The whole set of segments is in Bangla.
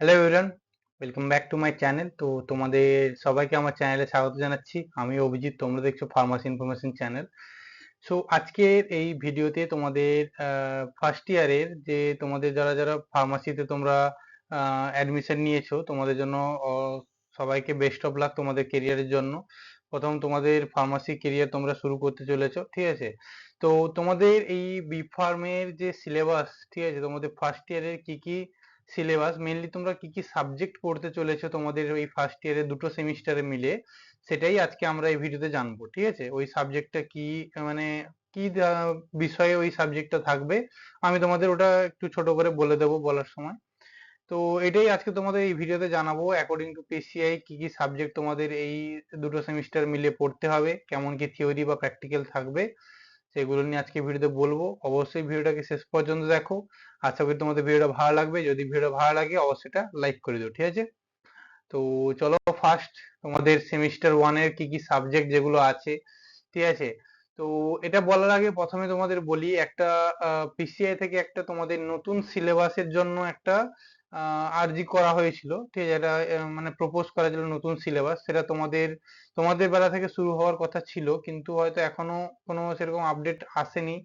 Hello everyone, welcome back to my channel. তো তোমাদের সবাইকে আমার চ্যানেলে স্বাগত জানাচ্ছি। আমি অভিজিৎ, তোমরা দেখছো ফার্মাসি ইনফরমেশন চ্যানেল। সো আজকের এই ভিডিওতে তোমাদের ফার্স্ট ইয়ারের যে তোমাদের যারা যারা ফার্মাসিতে তোমরা অ্যাডমিশন নিয়েছো তোমাদের জন্য সবাইকে বেস্ট অফ লাক তোমাদের কেরিয়ারের জন্য। প্রথম তোমাদের ফার্মাসি কেরিয়ার তোমরা শুরু করতে চলেছো, ঠিক আছে? তো তোমাদের এই বি ফার্মের যে সিলেবাস, ঠিক আছে, তোমাদের ফার্স্ট ইয়ারের কি কি সিলেবাস, মেনলি তোমরা কি কি সাবজেক্ট পড়তে চলেছো তোমাদের ওই ফার্স্ট ইয়ারে দুটো সেমিস্টারে মিলে, সেটাই আজকে আমরা এই ভিডিওতে জানবো, ঠিক আছে? ওই সাবজেক্টটা কি, মানে কি বিষয়ে ওই সাবজেক্টটা থাকবে, আমি তোমাদের ওটা একটু ছোট করে বলে দেবো বলার সময়। তো এটাই আজকে তোমাদের এই ভিডিওতে জানাবো, অ্যাকর্ডিং টু পিসিআই কি কি সাবজেক্ট তোমাদের এই দুটো সেমিস্টার মিলে পড়তে হবে, কেমন কি থিওরি বা প্র্যাকটিক্যাল থাকবে, সেগুলো নিয়ে আজকে ভিডিওতে বলবো। অবশ্যই ভিডিওটাকে শেষ পর্যন্ত দেখো, আশা করি তোমাদের ভিডিওটা ভালো লাগবে। যদি ভিডিও ভালো লাগে অবশ্যই এটা লাইক করে দিও, ঠিক আছে? তো চলো ফার্স্ট তোমাদের সেমিস্টার ওয়ানের কি কি সাবজেক্ট যেগুলো আছে, ঠিক আছে? তো এটা বলার আগে প্রথমে তোমাদের বলি, একটা পিসিআই থেকে একটা তোমাদের নতুন সিলেবাসের জন্য একটা আর্জি করা হয়েছিল, ঠিক আছে? এটা মানে প্রপোজ করা ছিল নতুন সিলেবাস, সেটা তোমাদের তোমাদের বেলা থেকে শুরু হওয়ার কথা ছিল, কিন্তু হয়তো এখনো কোনো সেরকম আপডেট আসেনি।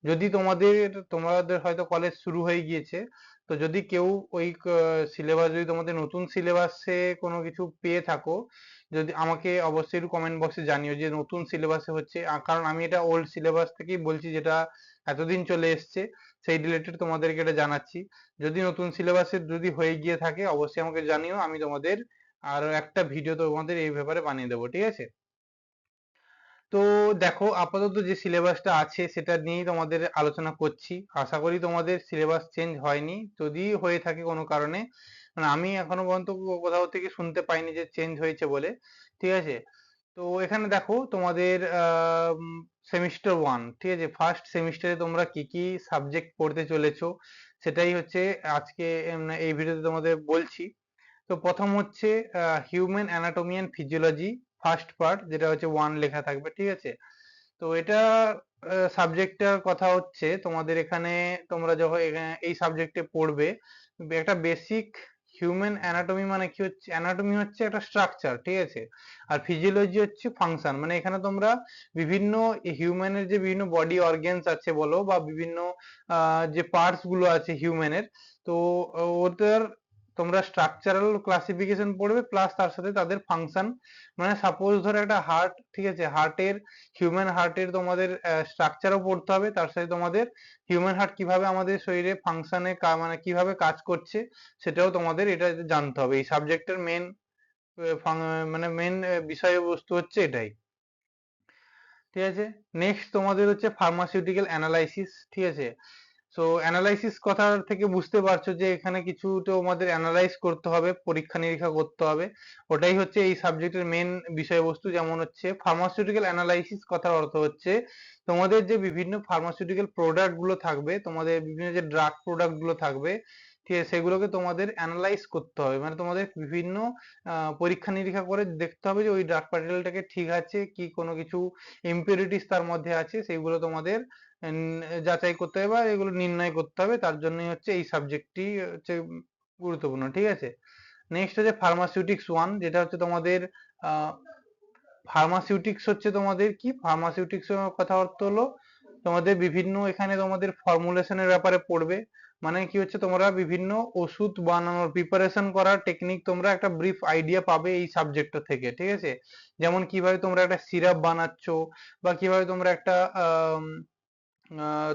যদি তোমাদের হয়তো কলেজ শুরু হয়ে গিয়েছে, তো যদি কেউ ওই সিলেবাস, যদি তোমাদের নতুন সিলেবাসে কোনো কিছু পেয়ে থাকো, যদি আমাকে অবশ্যই একটু কমেন্ট বক্সে জানিও যে নতুন সিলেবাসে হচ্ছে, কারণ আমি এটা ওল্ড সিলেবাস থেকেই বলছি, যেটা এতদিন চলে এসছে, সেই রিলেটেড তোমাদেরকে এটা জানাচ্ছি। যদি নতুন সিলেবাসে যদি হয়ে গিয়ে থাকে অবশ্যই আমাকে জানিও, আমি তোমাদের আরো একটা ভিডিও তোমাদের এই ব্যাপারে বানিয়ে দেবো, ঠিক আছে? তো দেখো, আপাতত যে সিলেবাসটা আছে সেটা নিয়েই তোমাদের আলোচনা করছি। আশা করি তোমাদের সিলেবাস চেঞ্জ হয়নি, যদি হয়ে থাকে কোনো কারণে, মানে আমি এখনো পর্যন্ত কোথাও থেকে শুনতে পাইনি যে চেঞ্জ হয়েছে বলে, ঠিক আছে? তো এখানে দেখো তোমাদের সেমিস্টার ওয়ান, ঠিক আছে, ফার্স্ট সেমিস্টারে তোমরা কি কি সাবজেক্ট পড়তে চলেছো সেটাই হচ্ছে আজকে এই ভিডিওতে তোমাদের বলছি। তো প্রথম হচ্ছে human anatomy and physiology, first part, যেটা হচ্ছে ওয়ান লেখা থাকবে, ঠিক আছে? তো এটা সাবজেক্টটার কথা হচ্ছে তোমাদের এখানে, তোমরা যখন এই সাবজেক্টে পড়বে, একটা বেসিক হিউম্যান অ্যানাটমি, মানে কি হচ্ছে, অ্যানাটমি হচ্ছে একটা স্ট্রাকচার, ঠিক আছে? আর ফিজিওলজি হচ্ছে ফাংশন, মানে এখানে তোমরা বিভিন্ন হিউম্যানের যে বিভিন্ন বডি অর্গানস আছে বলো, বা বিভিন্ন যে পার্টস গুলো আছে হিউম্যানের, তো ওদের তোমরা স্ট্রাকচারাল ক্লাসিফিকেশন পড়বে, প্লাস তার সাথে তাদের ফাংশন। মানে সাপোজ ধরো একটা হার্ট, ঠিক আছে, হার্টের, হিউম্যান হার্টের তোমাদের স্ট্রাকচারও পড়তে হবে, তার সাথে তোমাদের হিউম্যান হার্ট কিভাবে আমাদের শরীরে ফাংশনে, মানে কিভাবে কাজ করছে, সেটাও তোমাদের এটা জানতে হবে। এই সাবজেক্টের মেন মানে মেন বিষয়বস্তু হচ্ছে এটাই, ঠিক আছে? নেক্সট তোমাদের হচ্ছে ফার্মাসিউটিক্যাল অ্যানালাইসিস, ঠিক আছে? সো অ্যানালাইসিস কথা থেকে বুঝতে পারছো যে এখানে কিছু তো আমাদের অ্যানালাইজ করতে হবে, পরীক্ষা নিরীক্ষা করতে হবে, ওটাই হচ্ছে এই সাবজেক্টের মেন বিষয়বস্তু। যেমন হচ্ছে ফার্মাসিউটিক্যাল অ্যানালাইসিস কথার অর্থ হচ্ছে তোমাদের যে বিভিন্ন ফার্মাসিউটিক্যাল প্রোডাক্ট গুলো থাকবে, তোমাদের বিভিন্ন যে ড্রাগ প্রোডাক্ট গুলো থাকবে, ঠিক আছে, সেগুলোকে তোমাদের অ্যানালাইজ করতে হবে, মানে তোমাদের বিভিন্ন পরীক্ষা নিরীক্ষা করে দেখতে হবে যে ওই ড্রাগ পার্টিকেলটাকে ঠিক আছে কি, কোনো কিছু ইম্পিউরিটিস তার মধ্যে আছে, সেইগুলো তোমাদের যাচাই করতে হবে বা এগুলো নির্ণয় করতে হবে। তার জন্যই হচ্ছে এই সাবজেক্টটি হচ্ছে গুরুত্বপূর্ণ, ঠিক আছে? নেক্সট হচ্ছে ফার্মাসিউটিক্স ওয়ান, যেটা হচ্ছে তোমাদের ফার্মাসিউটিক্স হচ্ছে তোমাদের কি, ফার্মাসিউটিক্স কথা অর্থ হলো তোমাদের বিভিন্ন, এখানে তোমাদের ফর্মুলেশনের ব্যাপারে পড়বে, মানে কি হচ্ছে তোমরা বিভিন্ন ওষুধ বানানোর প্রিপারেশন করার টেকনিক তোমরা একটা ব্রিফ আইডিয়া পাবে এই সাবজেক্টটা থেকে, ঠিক আছে? যেমন কিভাবে তোমরা একটা সিরাপ বানাচ্ছ, বা কিভাবে তোমরা একটা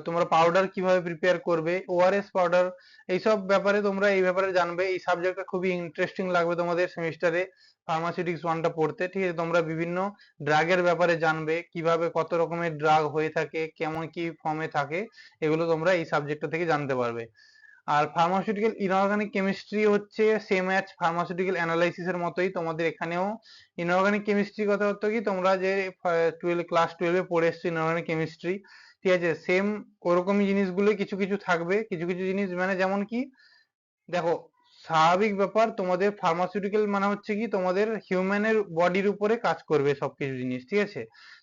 তোমরা পাউডার কিভাবে প্রিপেয়ার করবে, ওআরএস পাউডার, এইসব ব্যাপারে তোমরা এই ব্যাপারে জানবে। এই সাবজেক্টটা খুবই ইন্টারেস্টিং লাগবে তোমাদের সেমিস্টারে ফার্মাসিউটিক্স ওয়ানটা পড়তে, ঠিক আছে? তোমরা বিভিন্ন ড্রাগের ব্যাপারে জানবে, কিভাবে কত রকমের ড্রাগ হয়ে থাকে, কেমন কি ফর্মে থাকে, এগুলো তোমরা এই সাবজেক্টটা থেকে জানতে পারবে। আর ফার্মাসিউটিক্যাল ইনঅর্গানিক কেমিস্ট্রি হচ্ছে সেম অ্যাজ ফার্মাসিউটিক্যাল অ্যানালাইসিস এর মতোই, তোমাদের এখানেও ইনঅর্গানিক কেমিস্ট্রি কথা হতো কি, তোমরা যে ক্লাস 12 এ পড়ে এসছো ইনঅর্গানিক কেমিস্ট্রি, ঠিক আছে, সেম ওরকমই জিনিসগুলো কিছু কিছু থাকবে, কিছু কিছু জিনিস, মানে যেমন কি, দেখো, স্বাভাবিক ব্যাপার, তোমাদের ফার্মাসিউটিক্যাল মানে হচ্ছে কি তোমাদের হিউম্যানের বডির উপরে কাজ করবে সবকিছু জিনিস, ঠিক আছে?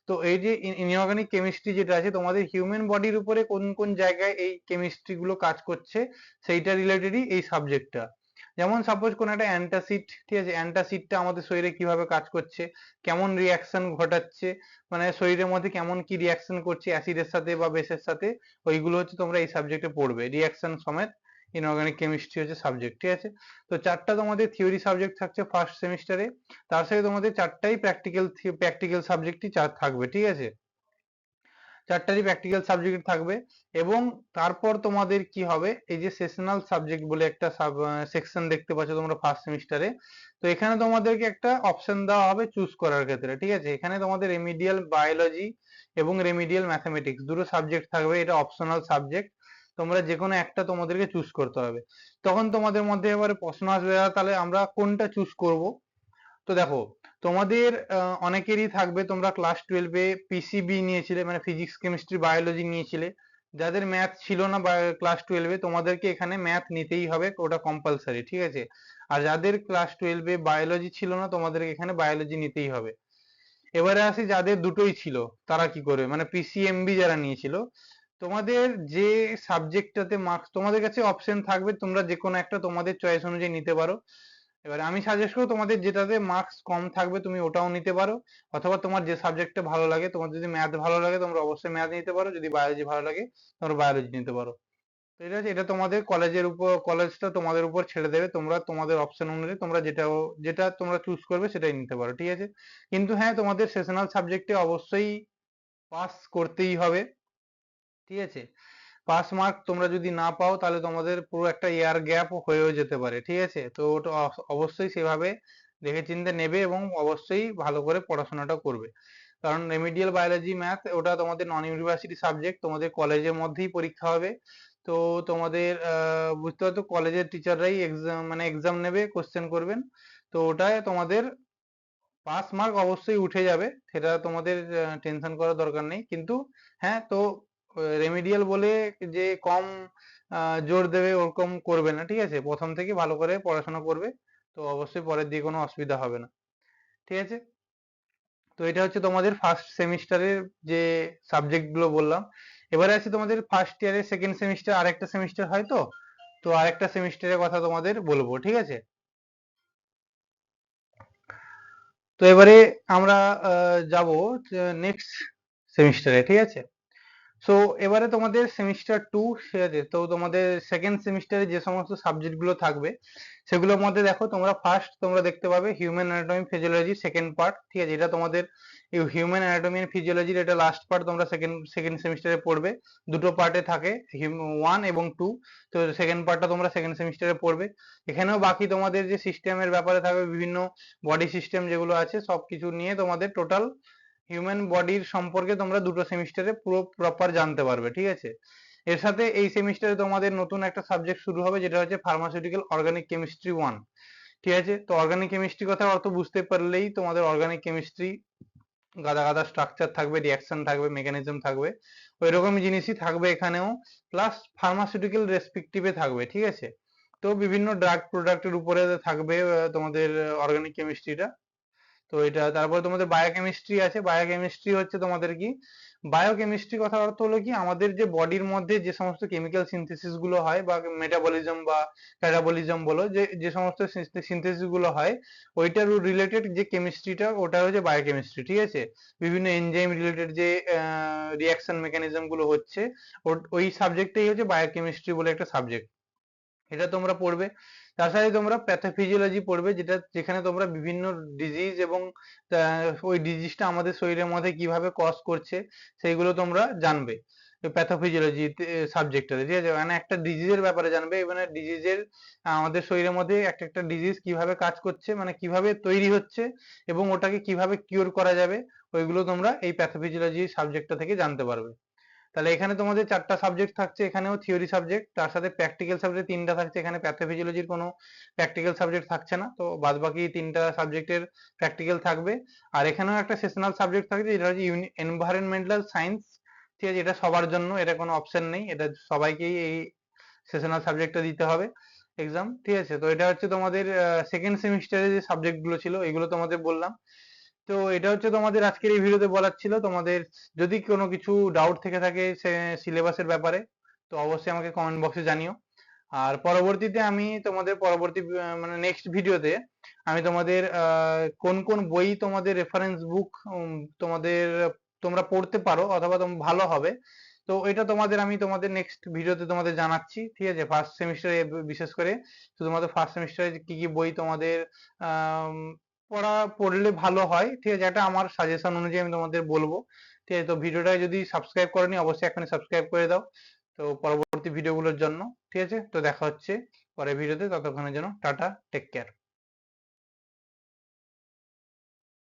তো এই যে ইনঅর্গানিক কেমিস্ট্রি যেটা আছে, তোমাদের হিউম্যান বডির উপরে কোন কোন জায়গায় এই কেমিস্ট্রি গুলো কাজ করছে, সেইটা রিলেটেডই এই সাবজেক্টটা। যেমন সাপোজ কোন একটা অ্যান্টাসিড, ঠিক আছে, অ্যান্টাসিডটা আমাদের শরীরে কিভাবে কাজ করছে, কেমন রিয়াকশন ঘটাচ্ছে, মানে শরীরের মধ্যে কেমন কি রিয়াকশন করছে অ্যাসিডের সাথে বা বেসের সাথে, ওইগুলো হচ্ছে তোমরা এই সাবজেক্টে পড়বে, রিয়াকশন সমেত ইনঅর্গানিক কেমিস্ট্রি হচ্ছে সাবজেক্ট, ঠিক আছে। তো চারটা তোমাদের থিওরি সাবজেক্ট থাকছে ফার্স্ট সেমিস্টারে, তার সাথে তোমাদের চারটাই প্র্যাকটিক্যাল সাবজেক্টই থাকবে, ঠিক আছে, চারটারই প্র্যাকটিক্যাল সাবজেক্ট থাকবে। এবং তারপর তোমাদের কি হবে, এই যে সেশনাল সাবজেক্ট বলে একটা সেকশন দেখতে পাচ্ছ তোমরা ফার্স্ট সেমিস্টারে, তো এখানে তোমাদেরকে একটা অপশন দেওয়া হবে চুজ করার ক্ষেত্রে, ঠিক আছে। এখানে তোমাদের রেমিডিয়াল বায়োলজি এবং রেমিডিয়াল ম্যাথামেটিক্স দুটো সাবজেক্ট থাকবে, এটা অপশনাল সাবজেক্ট, তোমরা যে কোনো একটা তোমাদেরকে চুজ করতে হবে। তখন তোমাদের মধ্যে এবারে প্রশ্ন আসবে, তাহলে আমরা কোনটা চুজ করব? তো দেখো, তোমাদের অনেকেরই থাকবে, তোমরা ক্লাস 12 এ পিসিবি নিয়েছিলে, মানে ফিজিক্স কেমিস্ট্রি বায়োলজি নিয়েছিলে, যাদের ম্যাথ ছিল না ক্লাস 12 এ, তোমাদেরকে এখানে ম্যাথ নিতেই হবে, ওটা কম্পালসারি, ঠিক আছে। আর যাদের ক্লাস 12 এ বায়োলজি ছিল না, তোমাদেরকে এখানে বায়োলজি নিতেই হবে। এবারে আসি যাদের দুটোই ছিল, তারা কি করবে, মানে পিসিএমবি যারা নিয়েছিল, তোমাদের যে সাবজেক্টটাতে মার্কস, তোমাদের কাছে অপশন থাকবে, তোমরা যে কোনো একটা তোমাদের চয়েস অনুযায়ী নিতে পারো। এবারে আমি সাজেস্ট করবো, তোমাদের যেটাতে মার্কস কম থাকবে তুমি ওটাও নিতে পারো, অথবা তোমার যে সাবজেক্টটা ভালো লাগে, তোমার যদি ম্যাথ ভালো লাগে তোমরা অবশ্যই ম্যাথ নিতে পারো, যদি বায়োলজি ভালো লাগে তোমরা বায়োলজি নিতে পারো। তো এটা হচ্ছে, এটা তোমাদের কলেজের উপর, কলেজটা তোমাদের উপর ছেড়ে দেবে, তোমরা তোমাদের অপশন অনুযায়ী তোমরা যেটা তোমরা চুজ করবে সেটাই নিতে পারো, ঠিক আছে। কিন্তু হ্যাঁ, তোমাদের সেশনাল সাবজেক্টে অবশ্যই পাস করতেই হবে, ঠিক আছে। পাস মার্ক তোমরা যদি না পাও, তাহলে তোমাদের পুরো একটা ইয়ার গ্যাপ হয়েও যেতে পারে, ঠিক আছে। তো ওটা অবশ্যই সেভাবে দেখে চিন্তে নেবে, এবং অবশ্যই ভালো করে পড়াশোনাটা করবে, কারণ রেমিডিয়াল বায়োলজি ম্যাথ ওটা তোমাদের নন ইউনিভার্সিটি সাবজেক্ট, তোমাদের কলেজের মধ্যেই পরীক্ষা হবে। তো তোমাদের বুঝতে পারছো, কলেজের টিচাররাই এক্সাম, মানে এক্সাম নেবে, কোশ্চেন করবেন, তো ওটায় তোমাদের পাস মার্ক অবশ্যই উঠে যাবে, সেটা তোমাদের টেনশন করার দরকার নেই। কিন্তু হ্যাঁ, তো রেমিডিয়াল বলে যে কম জোর দেবে ওরকম করবে না, ঠিক আছে, প্রথম থেকে ভালো করে পড়াশোনা করবে, তো অবশ্যই পরের দিকে কোনো অসুবিধা হবে না, ঠিক আছে। তো এটা হচ্ছে তোমাদের ফার্স্ট সেমিস্টারের যে সাবজেক্ট গুলো বললাম। এবারে আছে তোমাদের ফার্স্ট ইয়ারের সেকেন্ড সেমিস্টার, আরেকটা সেমিস্টার হয়, তো তো আরেকটা সেমিস্টারের কথা তোমাদের বলবো, ঠিক আছে। তো এবারে আমরা যাব নেক্সট সেমিস্টারে, ঠিক আছে। সো এবারে তোমাদের সেমিস্টার 2, ঠিক আছে। তো তোমাদের সেকেন্ড সেমিস্টারে যে সমস্ত সাবজেক্ট গুলো থাকবে, সেগুলোর মধ্যে দেখো, তোমরা ফার্স্ট তোমরা দেখতে পাবে human anatomy physiology second part, ঠিক আছে। এটা তোমাদের হিউম্যান অ্যানাটমি এন্ড ফিজিওলজির এটা লাস্ট পার্ট, তোমরা সেকেন্ড সেমিস্টারে পড়বে, দুটো পার্টে থাকে, 1 এবং 2। তো সেকেন্ড পার্টটা তোমরা সেকেন্ড সেমিস্টারে পড়বে। এখানেও বাকি তোমাদের যে সিস্টেমের ব্যাপারে থাকবে, বিভিন্ন বডি সিস্টেম যেগুলো আছে সবকিছু নিয়ে তোমাদের টোটাল হিউম্যান বডির সম্পর্কে তোমরা দুটো সেমিস্টারে পুরো প্রপার জানতে পারবে, ঠিক আছে। এর সাথে এই সেমিস্টারে তোমাদের নতুন একটা সাবজেক্ট শুরু হবে, যেটা হচ্ছে ফার্মাসিউটিক্যাল অর্গানিক কেমিস্ট্রি 1, ঠিক আছে। তো অর্গানিক কেমিস্ট্রি কথা অর্থ বুঝতে পারলেই, তোমাদের অর্গানিক কেমিস্ট্রি গাদা গাদা স্ট্রাকচার থাকবে, রিয়াকশন থাকবে, মেকানিজম থাকবে, ওই রকমই জিনিসই থাকবে এখানেও, প্লাস ফার্মাসিউটিক্যাল রেসপেক্টিভে থাকবে, ঠিক আছে। তো বিভিন্ন ড্রাগ প্রোডাক্টের উপরে থাকবে তোমাদের অর্গানিক কেমিস্ট্রিটা। তো এটা, তারপরে তোমাদের বায়োকেমিস্ট্রি আছে। বায়োকেমিস্ট্রি হচ্ছে তোমাদের কি, বায়োকেমিস্ট্রি কথার অর্থ হলো কি, আমাদের যে বডির মধ্যে যে সমস্ত কেমিক্যাল সিনথেসিস গুলো হয়, বা মেটাবলিজম বা ক্যাটাবলিজম বলো, যে যে সমস্ত সিনথেসিস গুলো হয়, ওইটার রিলেটেড যে কেমিস্ট্রিটা, ওটা হচ্ছে বায়োকেমিস্ট্রি, ঠিক আছে। বিভিন্ন এনজাইম রিলেটেড যে রিয়াকশন মেকানিজম গুলো হচ্ছে, ওই সাবজেক্টটাই হচ্ছে বায়োকেমিস্ট্রি বলে একটা সাবজেক্ট, এটা তোমরা পড়বে। তার সাথে তোমরা প্যাথোফিজিওলজি পড়বে, যেখানে তোমরা বিভিন্ন ডিজিজ এবং ওই ডিজিজটা আমাদের শরীরের মধ্যে কিভাবে কজ করছে সেইগুলো তোমরা জানবে প্যাথোফিজিওলজি সাবজেক্টটাতে, ঠিক আছে। মানে একটা ডিজিজের ব্যাপারে জানবে, মানে ডিজিজের, আমাদের শরীরের মধ্যে একটা একটা ডিজিজ কিভাবে কাজ করছে, মানে কিভাবে তৈরি হচ্ছে, এবং ওটাকে কিভাবে কিওর করা যাবে, ওইগুলো তোমরা এই প্যাথোফিজিওলজি সাবজেক্টটা থেকে জানতে পারবে। তাহলে এখানে তোমাদের চারটা সাবজেক্ট থাকছে, এখানেও থিওরি সাবজেক্ট, তার সাথে প্র্যাকটিক্যাল সাবজেক্ট তিনটা থাকছে, এখানে প্যাথোফিজিওলজির কোনো প্র্যাকটিক্যাল সাবজেক্ট থাকছে না, তো বাদ বাকি তিনটা সাবজেক্টের প্র্যাকটিক্যাল থাকবে। আর এখানেও একটা সেশনাল সাবজেক্ট থাকছে, যেটা হচ্ছে এনভায়রনমেন্টাল সায়েন্স, ঠিক আছে। এটা সবার জন্য, এটা কোনো অপশন নেই, এটা সবাইকেই এই সেশনাল সাবজেক্টটা দিতে হবে এক্সাম, ঠিক আছে। তো এটা হচ্ছে তোমাদের সেকেন্ড সেমিস্টারে যে সাবজেক্ট গুলো ছিল, এগুলো তোমাদের বললাম। তো এটা হচ্ছে তোমাদের আজকের এই ভিডিওতে বলার ছিল। তোমাদের যদি কোনো কিছু ডাউট থেকে থাকে সিলেবাসের ব্যাপারে, তো অবশ্যই আমাকে কমেন্ট বক্সে জানিও। আর পরবর্তীতে আমি তোমাদের পরবর্তী মানে নেক্সট ভিডিওতে আমি তোমাদের কোন কোন বই তোমাদের রেফারেন্স বুক তোমাদের তোমরা পড়তে পারো অথবা ভালো হবে, তো এটা তোমাদের আমি তোমাদের নেক্সট ভিডিওতে তোমাদের জানাচ্ছি, ঠিক আছে। ফার্স্ট সেমিস্টারে বিশেষ করে শুধুমাত্র ফার্স্ট সেমিস্টারে কি কি বই তোমাদের পড়লে ভালো হয়, ঠিক আছে, এটা আমার সাজেশন অনুযায়ী আমি তোমাদের বলবো, ঠিক আছে। তো ভিডিওটা যদি সাবস্ক্রাইব করোনি অবশ্যই এখনই সাবস্ক্রাইব করে দাও, তো পরবর্তী ভিডিওগুলোর জন্য, ঠিক আছে। তো দেখা হচ্ছে পরের ভিডিওতে, ততক্ষণের জন্য টাটা, টেক কেয়ার।